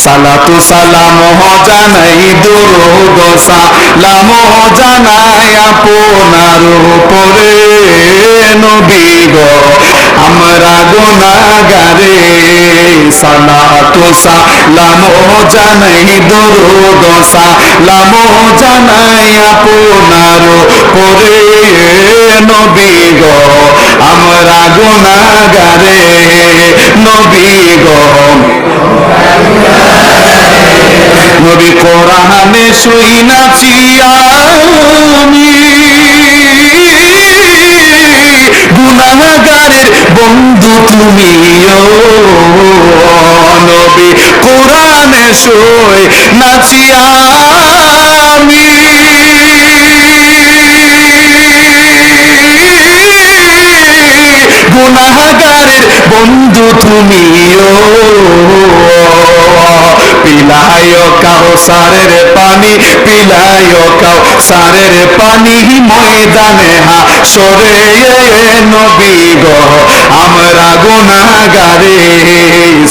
সালাতু সালাম জানাই দুরূদ সালাম জানাই আপনার উপরে নবী গো আমরা গুনাহগারে সালাতু সালাম জানাই দুরূদ সালাম জানাই আপনার উপরে নবী গো আমরা গুনাহগারে নবী গো নবী কোরআনে শুনাছি আমি গুনাহগারের বন্ধু তুমিও নবী কোরআনে শুনাছি আমি গুনাহগারের বন্ধু তুমিও পিলায়ো কাউসারের পানি পিলায়ো কাউসারের পানি ময়দানে হাসরে নবী গো আমরা গুনাহগারে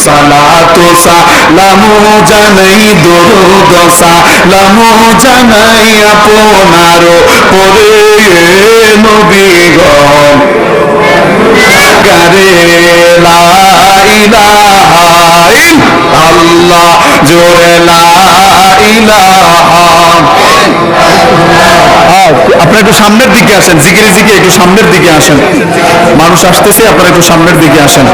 সালাতু সালাম জানাই দুরূদ সালাম জানাই আপনার উপরে নবী গো গারে লা ইলাহা ইল্লাল্লাহ জোরে লা ইলাহা। আপনারা একটু সামনের দিকে আসেন, জিকিরে জিকিরে একটু সামনের দিকে আসেন, মানুষ আসতেছে, আপনারা একটু সামনের দিকে আসেন।